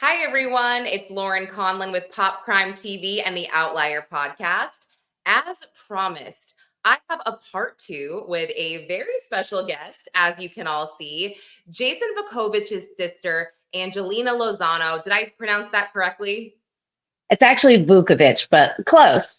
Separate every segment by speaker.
Speaker 1: Hi, everyone. It's Lauren Conlon with Pop Crime TV and the Outlier Podcast. As promised, I have a part two with a very special guest, as you can all see, Jason Vukovich's sister, Angelina Lozano. Did I pronounce that correctly?
Speaker 2: It's actually Vukovich, but close.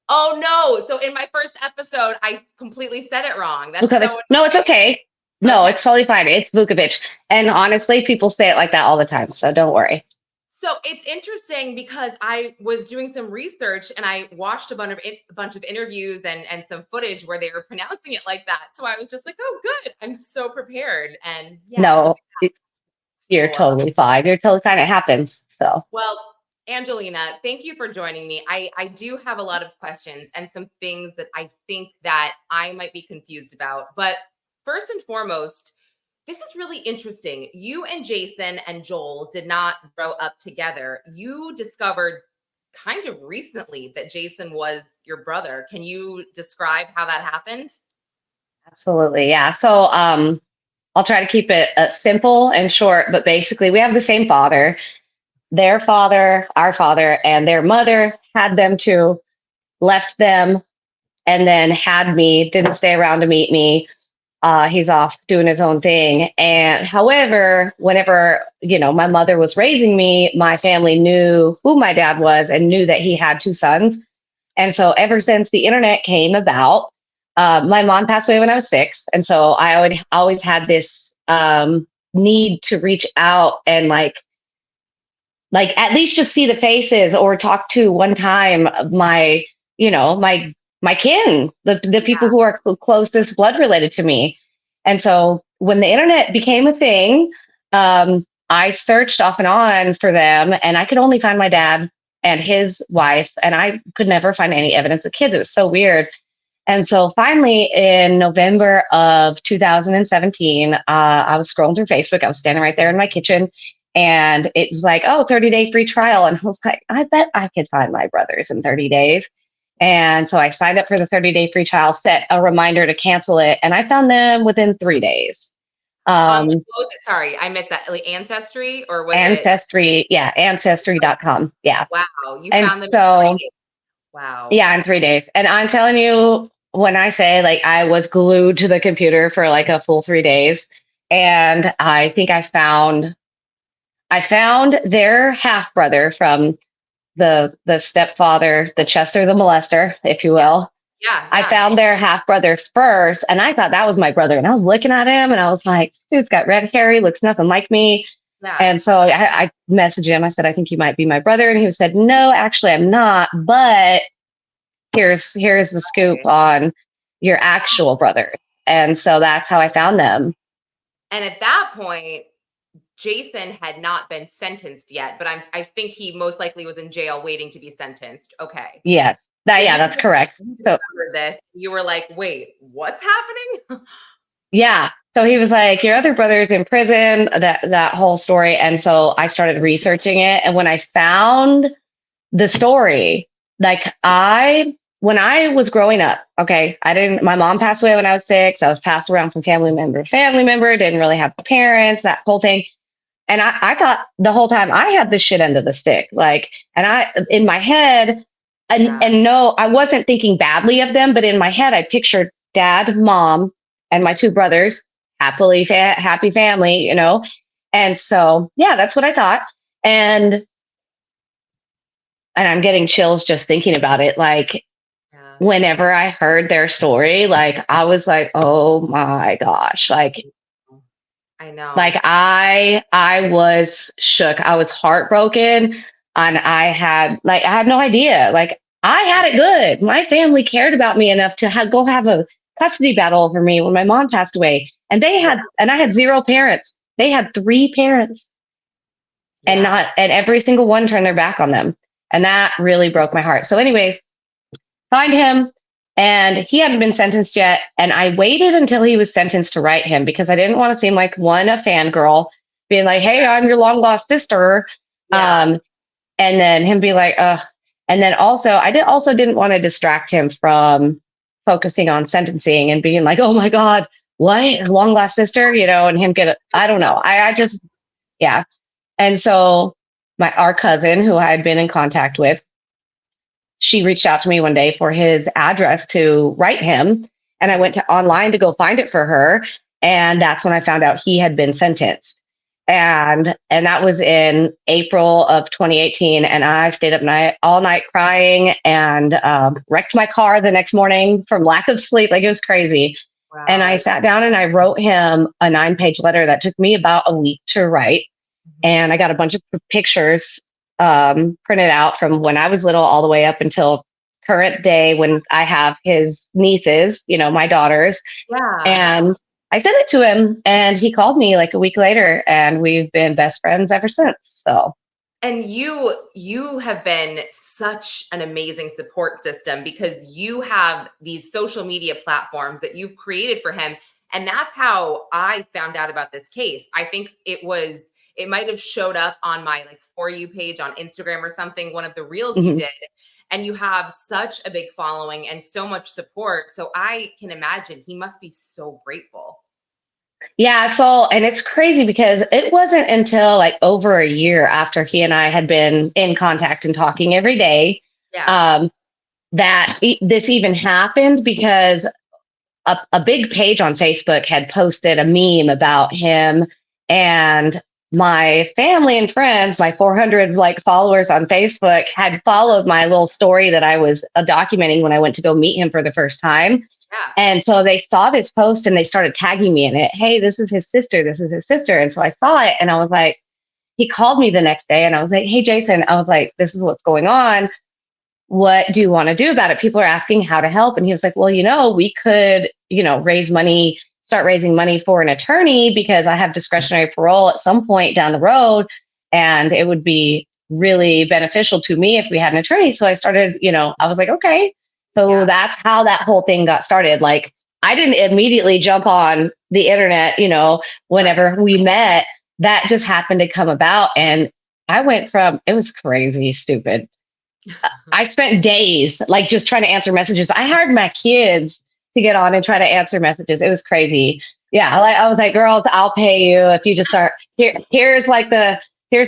Speaker 1: Oh, no. So in my first episode, I completely said it wrong. That's
Speaker 2: Vukovich.
Speaker 1: so
Speaker 2: No, it's
Speaker 1: annoying.
Speaker 2: okay. No,
Speaker 1: Okay.
Speaker 2: it's totally fine. It's Vukovich. And honestly, people say it like that all the time. So don't worry.
Speaker 1: So it's interesting because I was doing some research and I watched a bunch of interviews and some footage where they were pronouncing it like that. So I was just like, "Oh, good! I'm so prepared." And yeah,
Speaker 2: No, you're
Speaker 1: cool.
Speaker 2: totally fine. You're totally fine. It happens. So,
Speaker 1: Well, Angelina, thank you for joining me. I do have a lot of questions and some things that I think that I might be confused about. But first and foremost, this is really interesting. You and Jason and Joel did not grow up together. You discovered kind of recently that Jason was your brother. Can you describe how that happened?
Speaker 2: absolutely. Yeah. So, I'll try to keep it simple and short, but basically, we have the same father. Their father, our father, and their mother had them too, left them, and then had me, didn't stay around to meet me. He's off doing his own thing. And however, whenever, my mother was raising me, my family knew who my dad was and knew that he had two sons. And so ever since the internet came about, my mom passed away when I was 6. And so I would always had this need to reach out and like at least just see the faces or talk to one time my, my kin, the people who are closest blood related to me. And so when the internet became a thing, I searched off and on for them, and I could only find my dad and his wife, and I could never find any evidence of kids. It was so weird. And so finally, in November of 2017, I was scrolling through Facebook. I was standing right there in my kitchen, and it was like, oh, 30-day free trial. And I was like, I bet I could find my brothers in 30 days. And so I signed up for the 30-day free trial, set a reminder to cancel it, and I found them within 3 days.
Speaker 1: What
Speaker 2: Um,
Speaker 1: was it? Sorry, I missed that. Like Ancestry, or was it?
Speaker 2: Ancestry, yeah, ancestry.com. Yeah.
Speaker 1: Wow, you
Speaker 2: And
Speaker 1: found them in
Speaker 2: so,
Speaker 1: 3 days. Wow.
Speaker 2: yeah, in 3 days. And I'm telling you, when I say like I was glued to the computer for like a full 3 days, and I think I found their half brother from the stepfather, the Chester, the molester, if you
Speaker 1: Yeah,
Speaker 2: will.
Speaker 1: yeah,
Speaker 2: I
Speaker 1: yeah.
Speaker 2: found their half brother first, and I thought that was my brother. And I was looking at him, and I was like, "Dude's got red hair. He looks nothing like me."
Speaker 1: Yeah.
Speaker 2: And so I messaged him. I said, "I think you might be my brother," and he said, "No, actually, I'm not. But here's the scoop
Speaker 1: Okay.
Speaker 2: on your actual brothers." And so that's how I found them.
Speaker 1: And at that point, Jason had not been sentenced yet, but I think he most likely was in jail waiting to be sentenced. Okay.
Speaker 2: Yes,
Speaker 1: So
Speaker 2: yeah, that's correct.
Speaker 1: you
Speaker 2: So
Speaker 1: discovered this. You were like, wait, what's happening?
Speaker 2: yeah. So he was like, "Your other brother's in prison," that whole story. And so I started researching it. And when I found the story, like when I was growing up, okay, my mom passed away when I was 6. I was passed around from family member to family member, didn't really have parents, that whole thing. And I thought the whole time I had the shit end of the stick. Like, and in my head,
Speaker 1: Yeah.
Speaker 2: and no, I wasn't thinking badly of them, but in my head, I pictured dad, mom, and my two brothers, happy family, And so, yeah, that's what I thought. And I'm getting chills just thinking about it. Like,
Speaker 1: Yeah.
Speaker 2: whenever I heard their story, like, I was like, oh my gosh,
Speaker 1: I know.
Speaker 2: like I was shook. I was heartbroken, and I had no idea. Like, I had it good. My family cared about me enough to go have a custody battle over me when my mom passed away. And
Speaker 1: Yeah.
Speaker 2: I had 0 parents. They had 3 parents, and
Speaker 1: Yeah.
Speaker 2: every single one turned their back on them. And that really broke my heart. So anyways, find him, and he hadn't been sentenced yet. And I waited until he was sentenced to write him because I didn't want to seem like a fangirl being like, "Hey, I'm your long lost sister."
Speaker 1: Yeah.
Speaker 2: And then him be like, "Ugh." And then also, I didn't want to distract him from focusing on sentencing and being like, "Oh my God, what long lost sister?" And him I don't know. I just, yeah. And so our cousin who I had been in contact with, she reached out to me one day for his address to write him. And I went to online to go find it for her. And that's when I found out he had been sentenced. And that was in April of 2018. And I stayed up all night crying and wrecked my car the next morning from lack of sleep. Like, it was crazy. And I
Speaker 1: Wow.
Speaker 2: sat down and I wrote him a 9-page letter that took me about a week to write.
Speaker 1: Mhm.
Speaker 2: And I got a bunch of pictures printed out from when I was little all the way up until current day when I have his nieces, my daughters.
Speaker 1: Yeah.
Speaker 2: And I sent it to him and he called me like a week later and we've been best friends ever since. So,
Speaker 1: And you have been such an amazing support system because you have these social media platforms that you've created for him. And that's how I found out about this case. I think it might have showed up on my like For You page on Instagram or something, one of the reels you
Speaker 2: mhm.
Speaker 1: did. And you have such a big following and so much support. So I can imagine he must be so grateful.
Speaker 2: Yeah. So, and it's crazy because it wasn't until like over a year after he and I had been in contact and talking every day
Speaker 1: Yeah.
Speaker 2: um, that this even happened because a big page on Facebook had posted a meme about him, and my family and friends, my 400 like followers on Facebook, had followed my little story that I was documenting when I went to go meet him for the first time.
Speaker 1: Yeah.
Speaker 2: And so they saw this post and they started tagging me in it. Hey, this is his sister. This is his sister. And so I saw it and I was like, he called me the next day and I was like, hey, Jason, I was like, this is what's going on. What do you want to do about it? People are asking how to help. And he was like, well, we could, start raising money for an attorney because I have discretionary parole at some point down the road. And it would be really beneficial to me if we had an attorney. So I started, I was like, okay. So
Speaker 1: Yeah.
Speaker 2: that's how that whole thing got started. Like, I didn't immediately jump on the internet,
Speaker 1: Right.
Speaker 2: whenever we met, that just happened to come about. And I went from, it was crazy, stupid. I spent days like just trying to answer messages. I hired my kids to get on and try to answer messages. It was crazy. Yeah, I was like, girls, I'll pay you if you just start here. Here's the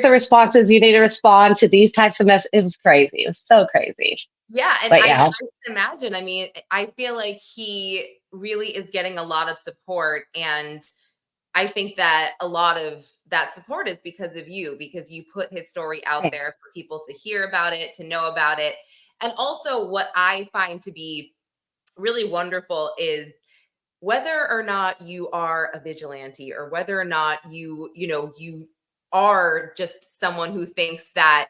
Speaker 2: responses you need to respond to these types of messages. It was crazy. It was so crazy.
Speaker 1: Yeah, and
Speaker 2: But
Speaker 1: I
Speaker 2: yeah,
Speaker 1: can imagine. I mean, I feel like he really is getting a lot of support, and I think that a lot of that support is because you put his story out
Speaker 2: thanks.
Speaker 1: there for people to hear about it, to know about it. And also what I find to be really wonderful is whether or not you are a vigilante or whether or not you are just someone who thinks that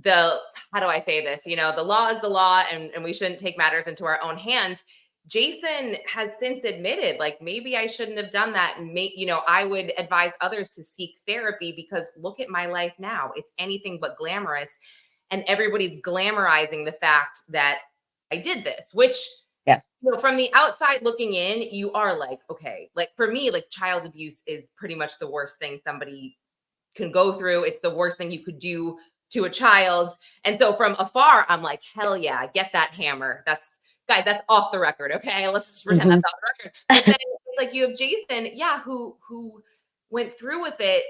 Speaker 1: the how do I say this? The law is the law and we shouldn't take matters into our own hands. Jason has since admitted, like, maybe I shouldn't have done that. And I would advise others to seek therapy because look at my life now. It's anything but glamorous. And everybody's glamorizing the fact that I did this, which
Speaker 2: Yeah.
Speaker 1: from the outside looking in, you are like, okay, like for me, like child abuse is pretty much the worst thing somebody can go through. It's the worst thing you could do to a child. And so from afar, I'm like, hell yeah, get that hammer. Guys, that's off the record. Okay. Let's just pretend
Speaker 2: Hmm.
Speaker 1: that's off the record. But then it's like you have Jason, yeah, who went through with it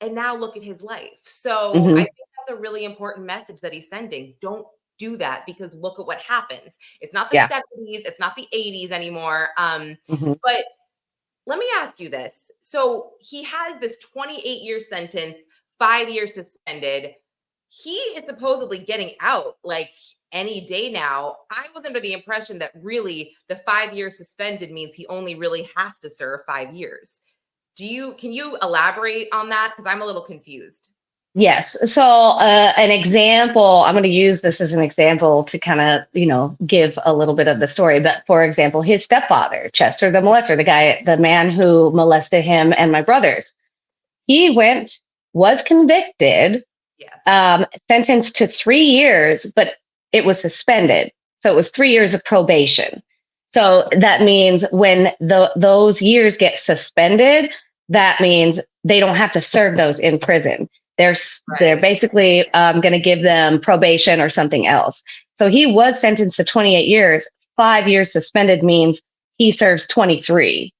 Speaker 1: and now look at his life. So I
Speaker 2: Hmm.
Speaker 1: think that's a really important message that he's sending. Don't do that because look at what happens. It's not the
Speaker 2: Yeah.
Speaker 1: 70s, it's not the 80s anymore.
Speaker 2: Hmm.
Speaker 1: But let me ask you this. So he has this 28-year sentence, 5 years suspended. He is supposedly getting out like any day now. I was under the impression that really the 5 years suspended means he only really has to serve 5 years. Can you elaborate on that? Because I'm a little confused.
Speaker 2: Yes. So, an example, I'm going to use this as an example to kind of, give a little bit of the story. But for example, his stepfather, Chester the molester, the man who molested him and my brothers, he was convicted,
Speaker 1: Yes.
Speaker 2: sentenced to 3 years, but it was suspended. So it was 3 years of probation. So that means when those years get suspended, that means they don't have to serve those in prison. They're
Speaker 1: Right.
Speaker 2: basically going to give them probation or something else. So he was sentenced to 28 years. 5 years suspended means he serves 23.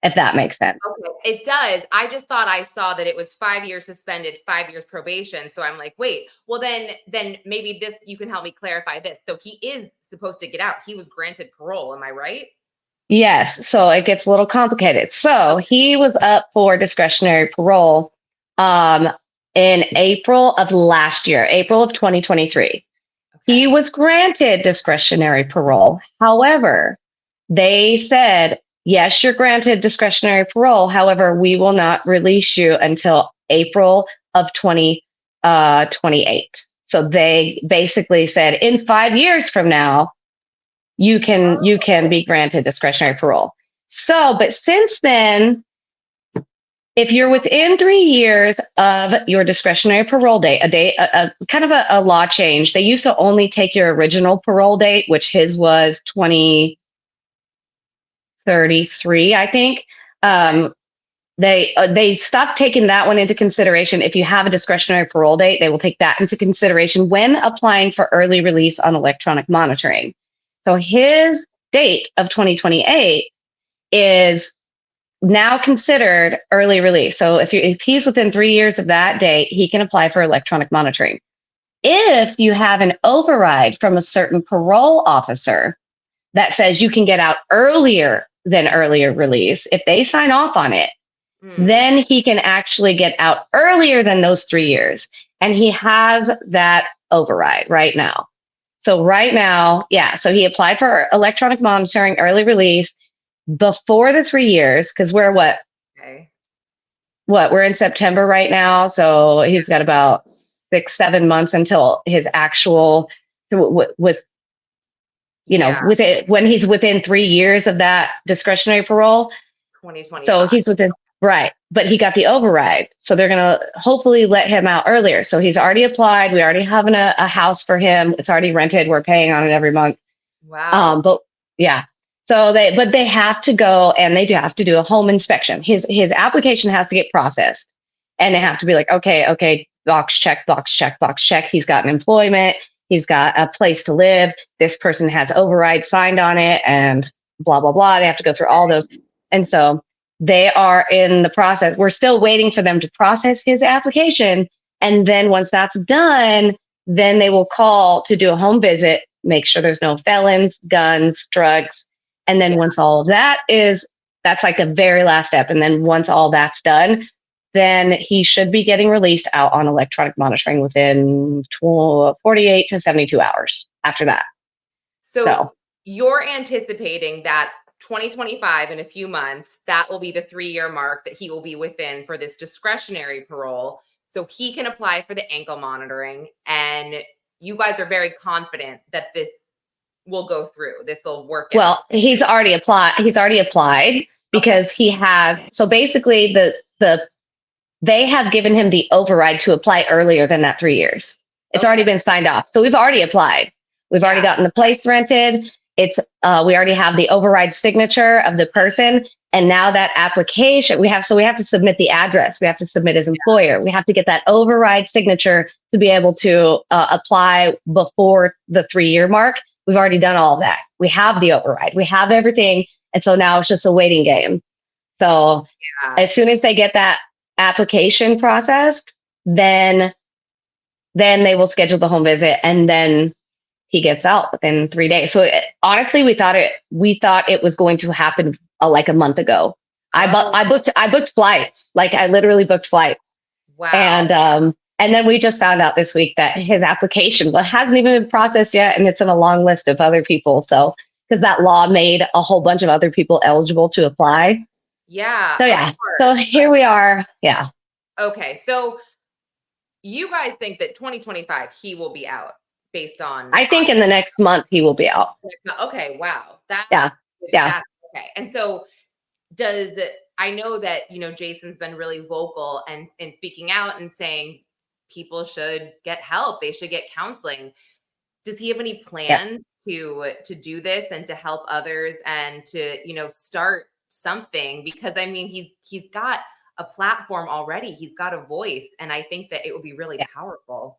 Speaker 2: if that makes sense.
Speaker 1: Okay, it does. I just thought I saw that it was 5 years suspended, 5 years probation. So I'm like, wait, well then maybe this, you can help me clarify this. So he is supposed to get out. He was granted parole. Am I right?
Speaker 2: Yes, so it gets a little complicated. So he was up for discretionary parole um, in April of last year, April of 2023. He
Speaker 1: Okay.
Speaker 2: was granted discretionary parole. However, they said, yes, you're granted discretionary parole. However, we will not release you until April of 2028. So they basically said, in 5 years from now, you can be granted discretionary parole. So, but since then, if you're within 3 years of your discretionary parole date, a kind of a law change, they used to only take your original parole date, which his was 2033, I think.
Speaker 1: Okay.
Speaker 2: They stopped taking that one into consideration. If you have a discretionary parole date, they will take that into consideration when applying for early release on electronic monitoring. So his date of 2028 is now considered early release. So if he's within 3 years of that date, he can apply for electronic monitoring. If you have an override from a certain parole officer that says you can get out earlier than earlier release, if they sign off on it,
Speaker 1: Hmm.
Speaker 2: then he can actually get out earlier than those 3 years. And he has that override right now. So right now, yeah, so he applied for electronic monitoring early release before the 3 years, because we're
Speaker 1: Okay.
Speaker 2: what we're in September right now. So he's got about 6, 7 months until his actual with
Speaker 1: Yeah.
Speaker 2: with it when he's within 3 years of that discretionary parole. So
Speaker 1: 2025.
Speaker 2: he's within, right, but he got the override. So they're going to hopefully let him out earlier. So he's already applied. We already have a house for him. It's already rented. We're paying on it every month.
Speaker 1: Wow.
Speaker 2: But yeah, so they have to go and they do have to do a home inspection. His application has to get processed, and they have to be like, okay, box check, box check, box check. He's got an employment. He's got a place to live. This person has override signed on it, and blah blah blah. They have to go through all those, and so they are in the process. We're still waiting for them to process his application, and then once that's done, then they will call to do a home visit, make sure there's no felons, guns, drugs. And then
Speaker 1: Yeah.
Speaker 2: once all of that's like the very last step. And then once all that's done, then he should be getting released out on electronic monitoring within 48 to 72 hours after that.
Speaker 1: So
Speaker 2: So,
Speaker 1: you're anticipating that 2025, in a few months, that will be the 3 year mark that he will be within for this discretionary parole. So he can apply for the ankle monitoring. And you guys are very confident that this will go through. This will work out.
Speaker 2: well, he's already applied. He's already applied
Speaker 1: Okay.
Speaker 2: because he has. So basically, they have given him the override to apply earlier than that 3 years. It's already
Speaker 1: Okay.
Speaker 2: been signed off. So we've already applied. We've already
Speaker 1: Yeah.
Speaker 2: gotten the place rented. It's we already have the override signature of the person. And now that application we have to submit the address. We have to submit his employer. We have to get that override signature to be able to apply before the 3 year mark. We've already done all of that. We have the override. We have everything. And so now it's just a waiting game. So
Speaker 1: Yeah.
Speaker 2: as soon as they get that application processed, then they will schedule the home visit, and then he gets out within 3 days. So honestly, we thought it was going to happen like a month ago.
Speaker 1: Oh,
Speaker 2: I booked flights, like I literally booked flights,
Speaker 1: wow.
Speaker 2: and then we just found out this week that his application hasn't even been processed yet, and it's in a long list of other people. So because that law made a whole bunch of other people eligible to apply.
Speaker 1: Yeah,
Speaker 2: So
Speaker 1: of
Speaker 2: yeah, so
Speaker 1: course.
Speaker 2: here we are. Yeah.
Speaker 1: Okay. So you guys think that 2025 he will be out based on
Speaker 2: I think in the next month he will be out.
Speaker 1: okay, wow.
Speaker 2: Yeah. Yeah.
Speaker 1: That's okay. And so does I know that, Jason's been really vocal and speaking out and saying people should get help. They should get counseling. Does he have any
Speaker 2: Yeah.
Speaker 1: plans to do this and to help others and to, start something? Because I mean, he's got a platform already. He's got a voice, and I think that it would be really
Speaker 2: Yeah.
Speaker 1: powerful.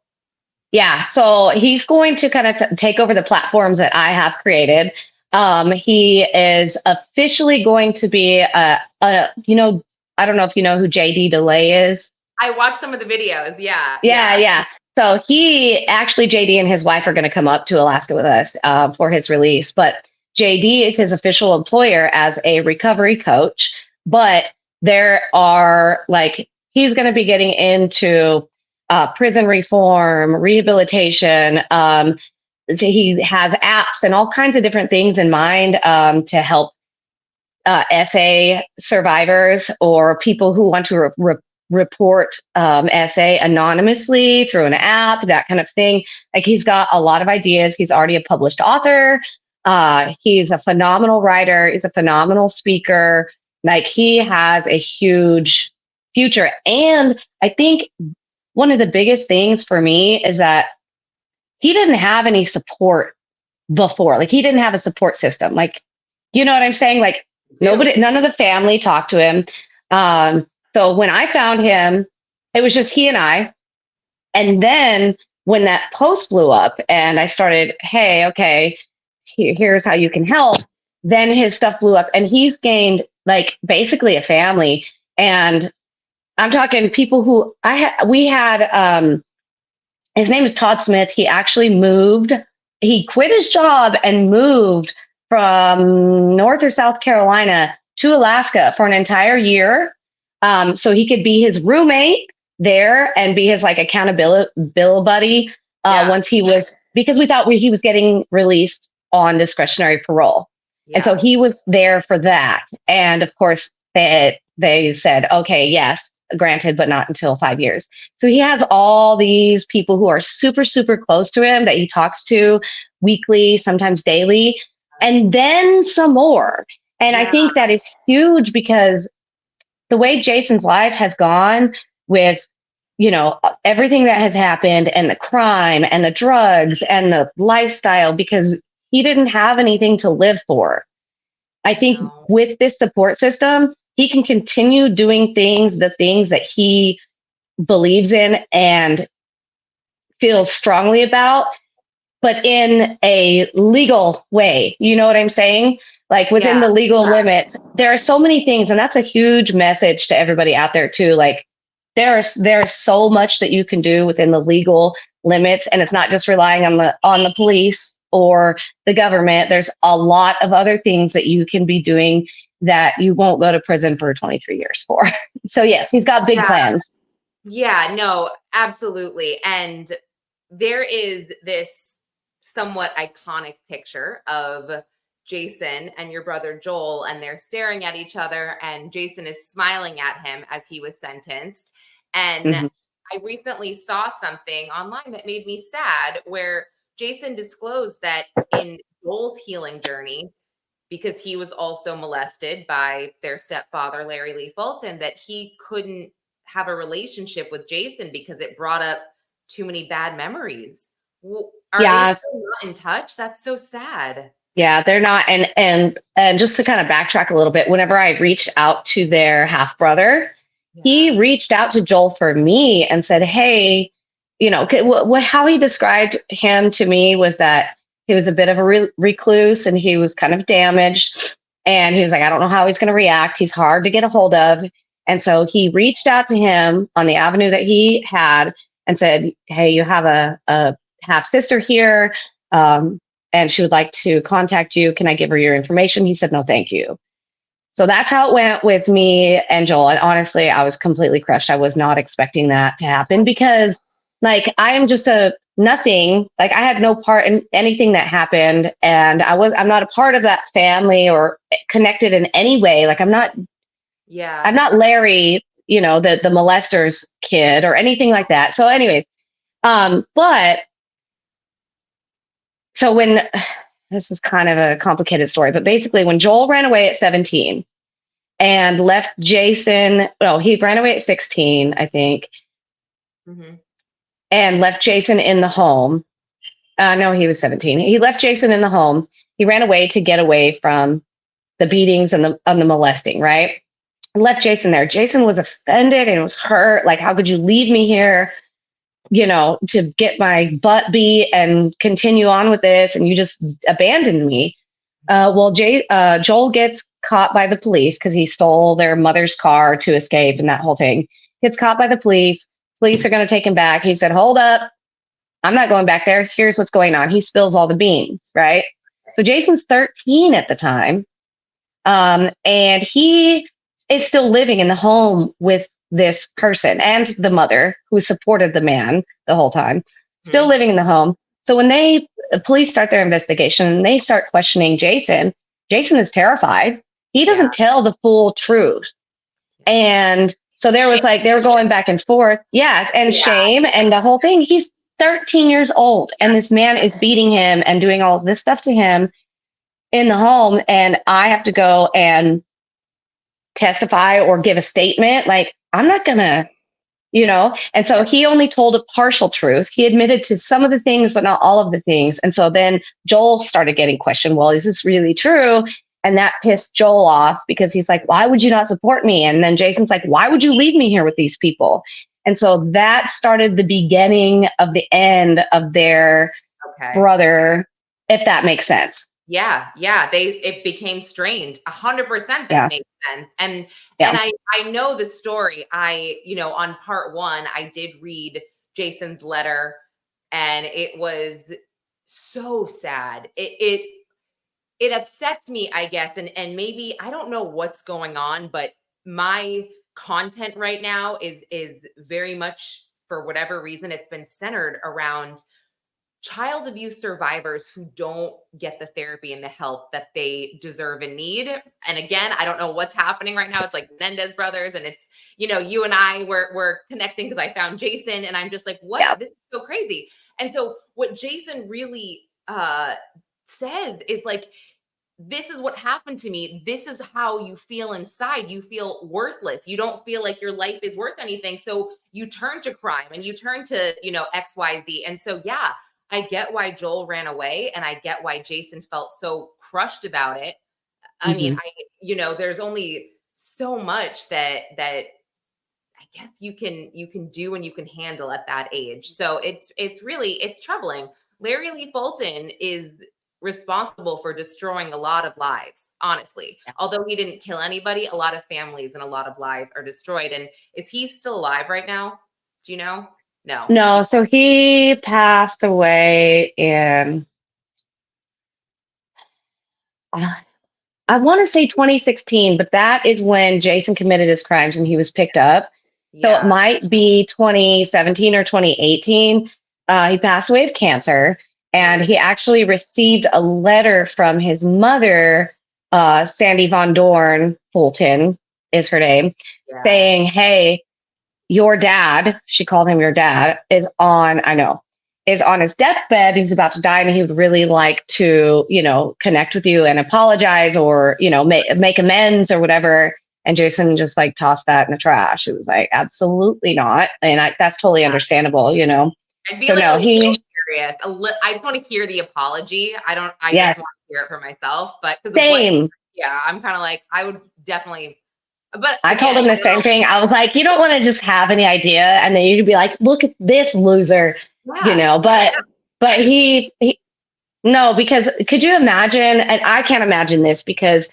Speaker 2: Yeah. So he's going to kind of take over the platforms that I have created. He is officially going to be I don't know if you know who JD DeLay is.
Speaker 1: I watched some of the videos. Yeah.
Speaker 2: Yeah. So JD and his wife are going to come up to Alaska with us for his release. But JD is his official employer as a recovery coach. But there are he's going to be getting into prison reform, rehabilitation. He has apps and all kinds of different things in mind to help SA survivors or people who want to report SA anonymously through an app, that kind of thing. Like, he's got a lot of ideas. He's already a published author. He's a phenomenal writer. He's a phenomenal speaker. Like, he has a huge future. And I think one of the biggest things for me is that he didn't have any support before. Like, he didn't have a support system. Like, you know what I'm saying? Like, none of the family talked to him. So when I found him, it was just he and I. And then when that post blew up and I started, hey, okay, here's how you can help. Then his stuff blew up and he's gained basically a family. And I'm talking people who we had, his name is Todd Smith. He actually moved. He quit his job and moved from North or South Carolina to Alaska for an entire year. So he could be his roommate there and be his accountability buddy once he was, because we thought he was getting released on discretionary parole. Yeah. And so he was there for that. And of course, they said, okay, yes, granted, but not until 5 years. So he has all these people who are super, super close to him that he talks to weekly, sometimes daily, and then some more. And I think that is huge because the way Jason's life has gone with, everything that has happened and the crime and the drugs and the lifestyle, because he didn't have anything to live for. I think with this support system, he can continue doing the things that he believes in and feels strongly about, but in a legal way. You know what I'm saying? Like, within the legal limits. There are so many things, and that's a huge message to everybody out there too. Like, there's so much that you can do within the legal limits, and it's not just relying on the police or the government. There's a lot of other things that you can be doing that you won't go to prison for 23 years for. So yes, he's got big plans.
Speaker 1: Yeah, no, absolutely. And there is this somewhat iconic picture of Jason and your brother Joel, and they're staring at each other, and Jason is smiling at him as he was sentenced. And I recently saw something online that made me sad, where Jason disclosed that in Joel's healing journey, because he was also molested by their stepfather, Larry Leafold, and that he couldn't have a relationship with Jason because it brought up too many bad memories. Are they still not in touch? That's so sad.
Speaker 2: Yeah, they're not. And just to kind of backtrack a little bit, whenever I reached out to their half brother, he reached out to Joel for me and said, hey, how he described him to me was that he was a bit of a recluse and he was kind of damaged. And he was like, I don't know how he's going to react. He's hard to get a hold of. And so he reached out to him on the avenue that he had and said, hey, you have a half sister here. And she would like to contact you. Can I give her your information? He said, no, thank you. So that's how it went with me and Joel. And honestly, I was completely crushed. I was not expecting that to happen because I am just a nothing. Like, I had no part in anything that happened. And I'm not a part of that family or connected in any way. Like, I'm not Larry, the molester's kid or anything like that. So anyways, so when, this is kind of a complicated story, but basically when Joel ran away at 17 and left Jason, he ran away at 16, I think, and left Jason in the home. No, he was 17. He left Jason in the home. He ran away to get away from the beatings and the molesting, right? Left Jason there. Jason was offended and was hurt. Like, how could you leave me here, to get my butt beat and continue on with this? And you just abandoned me. Joel gets caught by the police because he stole their mother's car to escape and that whole thing. Gets caught by the police. Police are going to take him back. He said, "Hold up. I'm not going back there. Here's what's going on." He spills all the beans, right? So Jason's 13 at the time. And he is still living in the home with this person and the mother who supported the man the whole time, still living in the home. So when the police start their investigation and they start questioning Jason, Jason is terrified. He doesn't tell the full truth. And so there was like, they were going back and forth. Yes. And shame and the whole thing. He's 13 years old and this man is beating him and doing all this stuff to him in the home. And I have to go and testify or give a statement. Like, I'm not going to, And so he only told a partial truth. He admitted to some of the things, but not all of the things. And so then Joel started getting questioned. Well, is this really true? And that pissed Joel off because he's like, why would you not support me? And then Jason's like, why would you leave me here with these people? And so that started the beginning of the end of their brother, if that makes sense.
Speaker 1: Yeah. It became strained. 100% that makes sense. And I know the story. On part 1, I did read Jason's letter, and it was so sad. It upsets me, I guess, and maybe I don't know what's going on, but my content right now is very much, for whatever reason, it's been centered around child abuse survivors who don't get the therapy and the help that they deserve and need. And again, I don't know what's happening right now. It's like Menendez brothers, and it's, you and I were connecting because I found Jason, and I'm just like, what? Yeah. This is so crazy. And so what Jason really says is like, this is what happened to me. This is how you feel inside. You feel worthless. You don't feel like your life is worth anything. So you turn to crime and you turn to, XYZ. And so, yeah, I get why Joel ran away, and I get why Jason felt so crushed about it. I mean, there's only so much that I guess you can do and you can handle at that age. So it's troubling. Larry Lee Fulton is responsible for destroying a lot of lives, honestly. Yeah. Although he didn't kill anybody, a lot of families and a lot of lives are destroyed. And is he still alive right now? Do you know? No.
Speaker 2: So he passed away in, I want to say 2016, but that is when Jason committed his crimes and he was picked up. So it might be 2017 or 2018. He passed away of cancer, and he actually received a letter from his mother, Sandy Von Dorn Fulton is her name, saying, hey, your dad, she called him your dad, is on his deathbed. He's about to die, and he would really like to, connect with you and apologize or, make amends or whatever. And Jason just like tossed that in the trash. It was like, absolutely not. And that's totally understandable,
Speaker 1: I'd be little curious. I just want to hear the apology. I just want to hear it for myself. But
Speaker 2: same.
Speaker 1: I'm kind of like, I would definitely. But
Speaker 2: I told him the same thing. I was like, you don't want to just have any idea and then you could be like, look at this loser, but he no, because could you imagine? And I can't imagine this because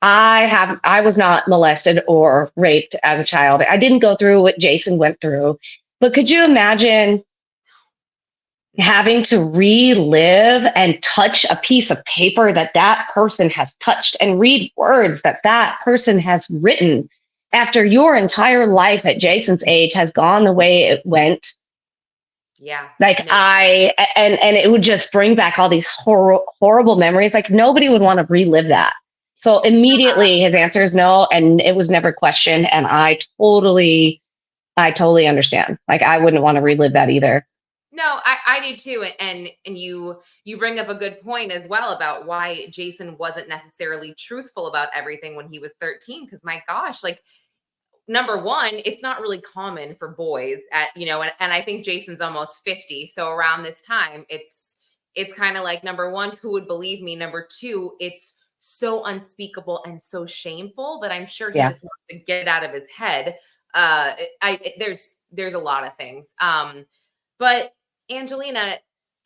Speaker 2: I was not molested or raped as a child. I didn't go through what Jason went through, but could you imagine having to relive and touch a piece of paper that person has touched and read words that person has written after your entire life at Jason's age has gone the way it went?
Speaker 1: Yeah.
Speaker 2: Like and it would just bring back all these horrible memories. Like nobody would want to relive that. So immediately his answer is no. And it was never questioned. And I totally understand. Like I wouldn't want to relive that either.
Speaker 1: No, I do too. And you bring up a good point as well about why Jason wasn't necessarily truthful about everything when he was 13. Cause my gosh, like, number one, it's not really common for boys and I think Jason's almost 50. So around this time, it's kind of like, number one, who would believe me? Number two, it's so unspeakable and so shameful that I'm sure he just wants to get out of his head. There's a lot of things. But Angelina,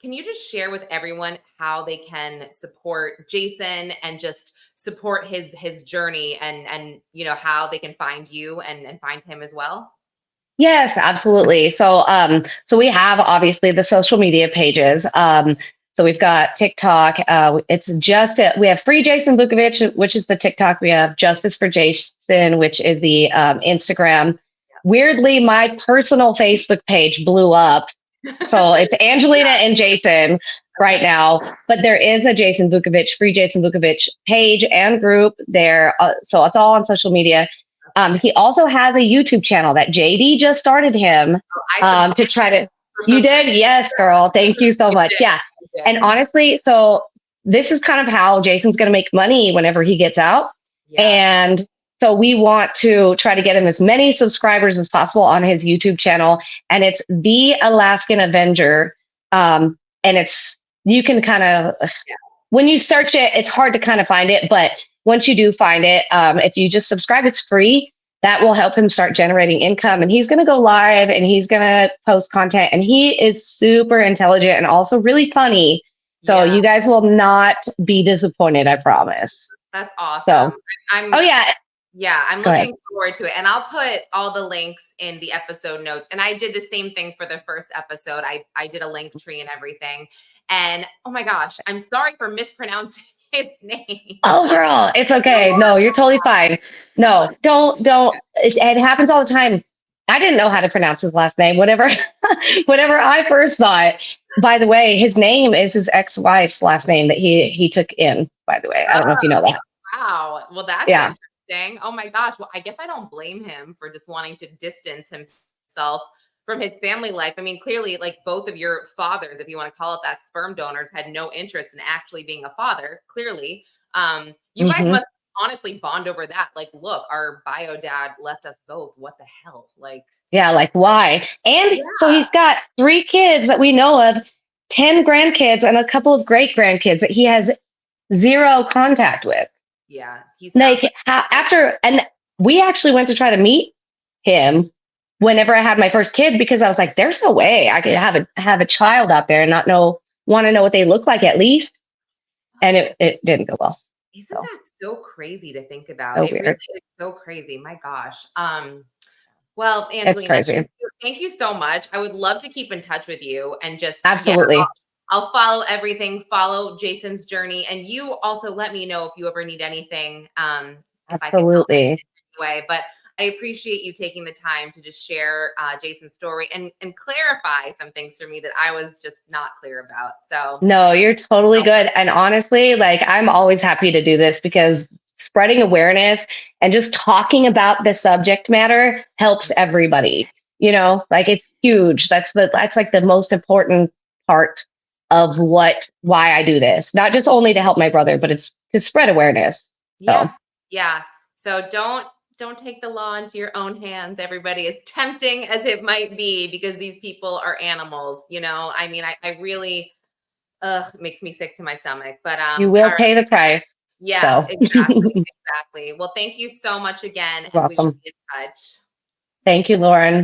Speaker 1: can you just share with everyone how they can support Jason and just support his journey and how they can find you and find him as well?
Speaker 2: Yes, absolutely. So we have obviously the social media pages. So we've got TikTok. It's just we have Free Jason Vukovich, which is the TikTok. We have Justice for Jason, which is the Instagram. Weirdly, my personal Facebook page blew up, so it's Angelina and Jason right
Speaker 1: Okay.
Speaker 2: now. But there is a Jason Vukovich, Free Jason Vukovich page and group there. So it's all on social media.
Speaker 1: Okay.
Speaker 2: He also has a YouTube channel that JD just started him
Speaker 1: Oh, I subscribe.
Speaker 2: to try to. You did? Yes, girl. Thank you so
Speaker 1: I
Speaker 2: much.
Speaker 1: did.
Speaker 2: Yeah.
Speaker 1: I
Speaker 2: And
Speaker 1: did.
Speaker 2: honestly, so this is kind of how Jason's going to make money whenever he gets out.
Speaker 1: Yeah.
Speaker 2: And so we want to try to get him as many subscribers as possible on his YouTube channel. And it's the Alaskan Avenger. And you can kind of,
Speaker 1: Yeah.
Speaker 2: when you search it, it's hard to kind of find it. But once you do find it, if you just subscribe, it's free. That will help him start generating income. And he's going to go live and he's going to post content. And he is super intelligent and also really funny. So
Speaker 1: Yeah.
Speaker 2: you guys will not be disappointed, I promise.
Speaker 1: That's
Speaker 2: So,
Speaker 1: awesome.
Speaker 2: oh
Speaker 1: I'm
Speaker 2: yeah,
Speaker 1: Yeah, I'm
Speaker 2: go ahead.
Speaker 1: looking forward to it. And I'll put all the links in the episode notes. And I did the same thing for the first episode. I did a link tree and everything. And oh my gosh, I'm sorry for mispronouncing his name.
Speaker 2: Oh, girl, it's okay. No, you're totally fine. No, don't. It happens all the time. I didn't know how to pronounce his last name. Whenever, whenever I first saw it. By the way, his name is his ex-wife's last name that he took in. By the way, I don't know if you know that.
Speaker 1: Wow. Well, that's
Speaker 2: Yeah.
Speaker 1: interesting. Oh my gosh. Well, I guess I don't blame him for just wanting to distance himself from his family life. I mean, clearly, like both of your fathers, if you want to call it that, sperm donors had no interest in actually being a father, clearly. You guys
Speaker 2: Hmm.
Speaker 1: must honestly bond over that. Like, look, our bio dad left us both. What the hell? Like,
Speaker 2: Yeah, like why? And so
Speaker 1: yeah,
Speaker 2: he's got 3 kids that we know of, 10 grandkids, and a couple of great grandkids that he has zero contact with.
Speaker 1: yeah. He sounds
Speaker 2: Like
Speaker 1: like
Speaker 2: after, and we actually went to try to meet him whenever I had my first kid because I was like, there's no way I could have a child out there and not want to know what they look like at least. And it didn't go well.
Speaker 1: Isn't
Speaker 2: So
Speaker 1: that so crazy to think about?
Speaker 2: so
Speaker 1: It really
Speaker 2: weird.
Speaker 1: is so crazy. My gosh. Well,
Speaker 2: It's
Speaker 1: Angelina,
Speaker 2: crazy.
Speaker 1: thank you so much. I would love to keep in touch with you and just, yeah,
Speaker 2: Absolutely.
Speaker 1: I'll follow everything, follow Jason's journey. And you also let me know if you ever need anything, if I can help
Speaker 2: Absolutely.
Speaker 1: in any way. But I appreciate you taking the time to just share Jason's story and clarify some things for me that I was just not clear about. So,
Speaker 2: No, you're totally
Speaker 1: oh,
Speaker 2: good. And honestly, like I'm always happy to do this because spreading awareness and just talking about the subject matter helps everybody. Like it's huge. That's like the most important part of why I do this. Not just only to help my brother, but it's to spread awareness.
Speaker 1: yeah,
Speaker 2: So
Speaker 1: yeah. So don't take the law into your own hands, everybody, as tempting as it might be, because these people are animals, you know. I mean, I really it makes me sick to my stomach. But
Speaker 2: you will
Speaker 1: all right.
Speaker 2: pay the price.
Speaker 1: Yeah,
Speaker 2: So
Speaker 1: exactly. Exactly. Well, thank you so much again, and we will
Speaker 2: welcome.
Speaker 1: be in touch.
Speaker 2: Thank you, Lauren.